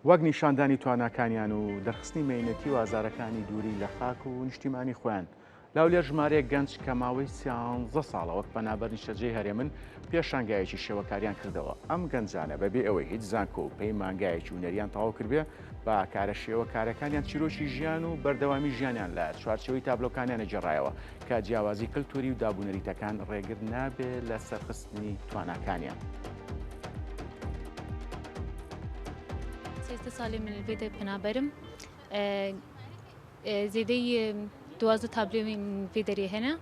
وەک نیشاندانی تواناکانیان و دەرخستنی مێینەتی و ئازارەکانی دووری لە خاک و نیشتیمانی خۆیان لاولێر ژمارەیەک گەنج کە ماوەی 13 ساڵە وەک پەنابەر نیشتەجێی هەرێمن پێشانگایەکی شێوەکاریان کردەوە. ئەم گەنجانە بەبێ ئەوەی هیچ زانکۆ و پێی مانگایەکی ونەریان تەواو کردبێ با کارە شێوەکارەکانیان چیرۆکی ژیان و بەردەوامی ژیانیان لە چوارچەوەی تابلۆکانیانە جێڕایەوە کە جیاوازی کللتوری و دابوونەریتەکان ڕێگر نابێ لە سەرخستنی تواناکانیان. 13 ساڵی من الفيديو پنابرم زيدي دوازة تابلو من فيدري هنا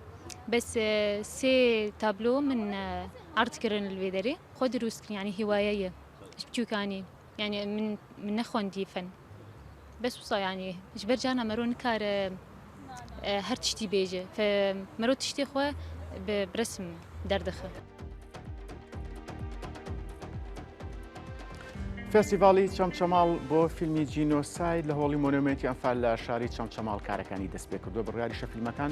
بس سي تابلو من عرض كرن الفيدري خود روس يعني هواية بتشوكاني يعني من نخون دي فن بس وصا يعني جبر جانا مرون كار هر تشتي بيجي فمرو تشتي خو برسم دردخه. فستیڤالی چەمچەماڵ بۆ فیلمی جینۆساید لە هۆڵی مۆنومنتی ئەنفال لە شاری چەمچەماڵ کارەکانی دەست پێ کردووە. بڕیاریشە فیلمەکان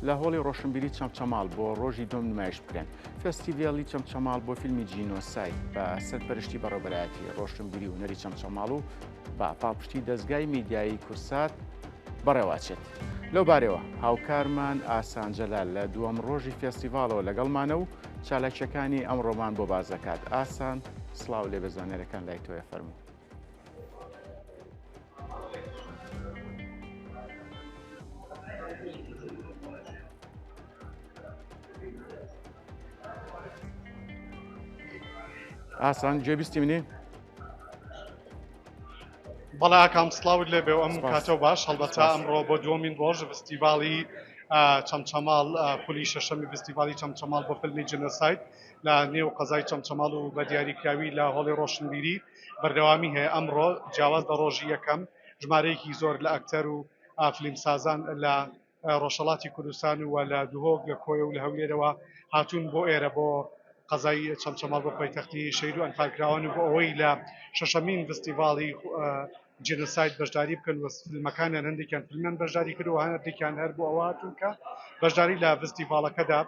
لە هۆڵی ڕۆشنبیری چەمچەماڵ بۆ ڕۆژی دوم نمایش بکرێن. فستیڤالی چەمچەماڵ بۆ فیلمی جینۆساید بە سەرپەرشتی بەڕێوەبەرایەتی ڕۆشنبیری و هونەری چەمچەماڵ و بە پاڵپشتی دەستگای میدیایی کورسات بەڕێواچێت. لەو بارەوە هاوکارمان ئاسان جەلال لە دووەم ڕۆژی فێستیڤالەوە لەگەڵمانە و چالاکیەکانی ئەم ڕۆمان بۆ باز دەکات. ئاسان سڵاو لێ بەزانێرەکان لای تۆیە فەرموو. ئاسان گوێبیستی منی؟ بەڵا کام سڵاوت لێ بێ ئەم کاتەوە باش هەڵبەتە ئەمڕۆ بۆ دووەمین ڕۆژ فستیڤالی چەمچەماڵ پولی شەشەمی فستیڤالی چەمچەماڵ بۆ فیلمی جینۆساید لە نێو قەزای چەمچەماڵ و بە دیاریکراوی لە هۆڵی ڕۆشنبیری بەردەوامی هەیە. ئەمڕۆ جیاواز لە ڕۆژی یەکەم ژمارەیەکی زۆر لە ئەکتەر و فیلمسازان لە ڕۆژهەڵاتی کوردستان و لە دوهۆک لە کۆیە و لە هەولێرەوە هاتوون بۆ ئێرە بۆ قەزای چەمچەماڵ بۆ پایتەختی شەید و ئەنفالکراوان و بۆ ئەوەی لە شەشەمین فستیڤالی جینۆساید بەشداری بکەن و فیلمەکانیان هەندێکیان فیلمیان بەشداری کرد و هەندێکیان هەر بۆ ئەوە هاتوون کە بەشداری لە فستیڤاڵەکەدا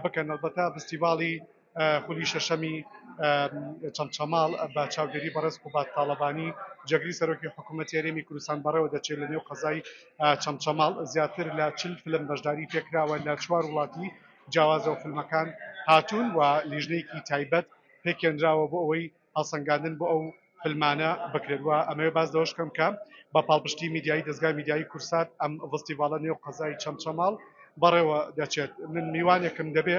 بکەن. ئەلبەتە فستیڤالی خولی شەشەمی چەمچەماڵ بە چاودێری بەڕێز قوبات تاڵەبانی جەگری سەرۆکی حکوومەتی هەرێمی کوردستان بەڕێوە دەچێت لە نێو قەزای چەمچەماڵ زیاتر لە 40 فیلم بەشداری پێکراوە لە 4 وڵاتی جیاوازەوە فیلمەکان هاتوون و لیژنەیەکی تایبەت پێکێنراوە بۆ ئەوەی هەڵسەنگاندن بۆ ئەو فیلمانە بکرێتوە. ئەمەوێ باز دەوەشکەم کە بە پاڵپشتی میدیایی دەستگای میدیایی کورسات ئەم فستیڤاڵە نێو قەزای چەمچەماڵ بەڕێوە دەچێت. من میوانێکم دەبێ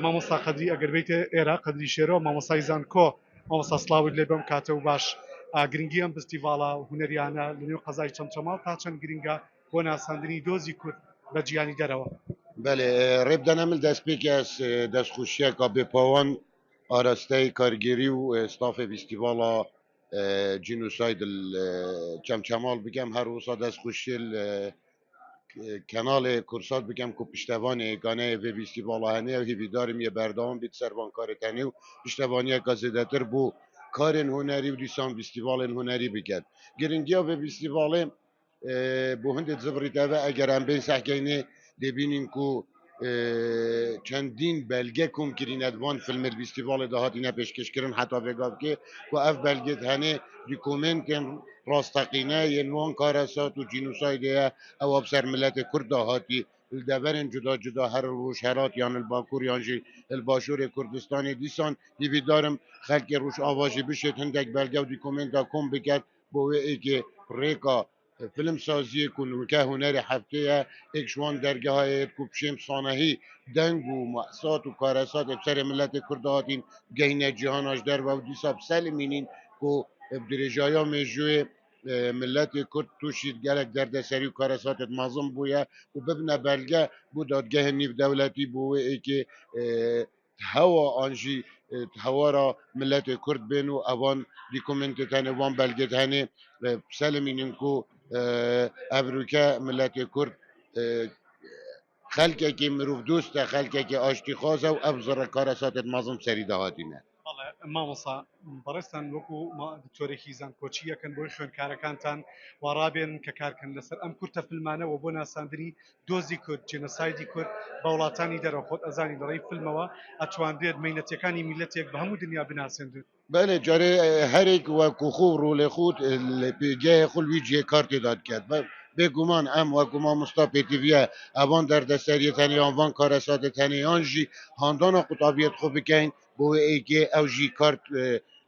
مامۆستا قەدری ئەگەر بێتە ئێرە قەدری شێرەوە مامۆسای زانکۆ مامۆستا سڵاوت لێ بەم کاتە و باش گرنگی ئەم فستیڤاڵە هونەریانە لە نێو قەزای چەمچەماڵ تا چەند گرنگە بۆ ناساندنی دۆزی کورد بە جیانی دەرەوە. بله ڕێبدەنەمل دەستپێکی ئەس دەستخوشیەکە بێپاوان ئاراستەی کارگیری و ستافێ فستیڤاڵە جینۆساید چەمچەماڵ بگەم هەروەسا دەستخوشی kanalê Kursat bikem ku piştevanê kaneyê vê festîvala hene ew hêvîdarim yê berdewam bît servankarê tenê û piştevaniyeka zêdetir bû karên hunerî û dîsan festîvalên hunerî bikin. Giringiya vê festîvalê bû hindê zibrîteve eger em bên sehkeyînê dêbînin ku çendîn belge kom kirîne van filmê festîvalê de hatîne pêşkêşkirin heta vêgavkê ku ev belge hene dîkomêntên rastaqîne yên wan karesat û cînûsaydê ye ew ser milletê Kurd de hatî li deverên cuda cuda her roj Herat yan li Bakur yan jî li Başûrê Kurdistanê dîsan hêvîdarim xelkê Rojava jî bişêt hindek belge û dîkomênta kom biket bo wê êkê rêka فیلمسازی که هنر هفته یک شوان درگاه کو پشم سانهی دنگ و مأسات و کارسات ابسر ملت کردهاتین گهینه جهان اش در و دیساب سلمینین کو درجایا مجوی ملت کرد توشید گلک درد سری و کارسات مازم بویا و ببنه بلگه بو دادگاه نیو دولتی بوه ای که هوا آنجی هوا را ملت کرد بین و اوان دیکومنت تنه وان بلگه تنه سلمینین کو ابروکه ملت کرد خلکه که مروف دوسته خلکه که آشتی خوازه و ابزار کارسات مازم سری دهاتینه. مامۆسا بەڕێستان وەکو دکتۆرێکی زانکۆچی یەکەن بۆی خوێندکارەکانتان وەڕابێن کە کارکن لەسەر ئەم کورتە فیلمانەوە بۆ ناساندنی دۆزی کورد جێنۆسایدی کورد بە وڵاتانی دەرەوە خۆت ئەزانی لەڕێی فیلمەوە ئەتوانرێت مەینەتیەکانی میلەتێک بە هەموو دنیا بناسێن بله جاره هر یک وکو خو رول خود جه خل وی جه کارت داد کرد بگومان ام وکو ما مصطفی تیویه اوان در دستری تنی آنوان کارسات تنی آنجی هاندانا قطابیت خوب بکن بو ایگه او جی کارت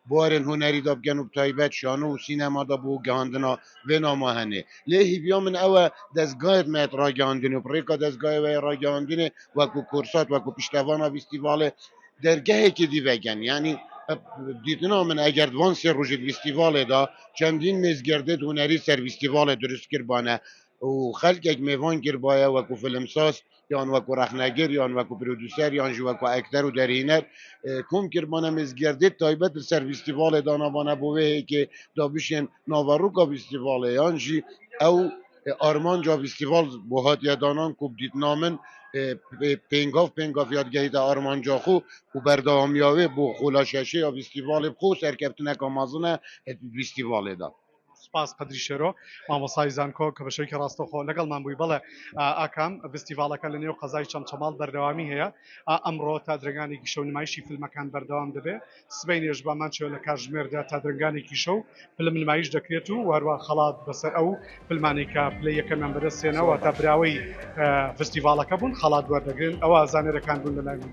بوارن هنری داب گنوب تایبت شانو و سینما دا بو گهاندنا و ناماهنه لیهی بیا من او دستگاه مت را گهاندنه پریکا دستگاه و را گهاندنه وکو کورسات وکو پشتوانا بیستیواله درگاهی که دیوگن یعنی دیدنا من اگر دوان سه روز فستیوال دا چندین مزگرده هنری سر فستیوال درست کربانه و خلق اگ میوان گر بایا وکو فیلمساز یان وکو رخنگر یان وکو پرودوسر یان جو وکو اکتر و درینر کم کربانه مزگرده تایبت سر فستیوال دا نوانه بوه که دا بشین ناوروکا فستیوال یان جی او آرمان جا فستیوال بوهات یادانان کوب دید نامن پنگاف یادگهی دا آرمان جا خو و بردهامیاوی بو خولاششه یا فستیوال بخو سرکفتنک آمازنه فستیوال دا سپاس قدری شێرۆ مامۆسای زانکۆ کە بەشێکی ڕاستەخۆ لەگەڵمان بووی بڵێ ئاکام فستیڤالەکە لە نێو قەزای چەمچەماڵ بەردەوامی هەیە ئەمڕۆ تا درنگانێکی شەو نمایشی فیلمەکان بەردەوام دەبێ سبەینێژ بامان چێ لە کاتژمێردا تا درنگانێکی شەو فیلم نمایش دەکرێت و هەروە خەڵات بەسەر ئەو فیلمانێک کە پلە یەکەمیان بەدەستێنەوە تا براوەی فستیڤالەکە بوون خەڵات وەردەگرن ئەوە زانێرەکان بوون لەلایەن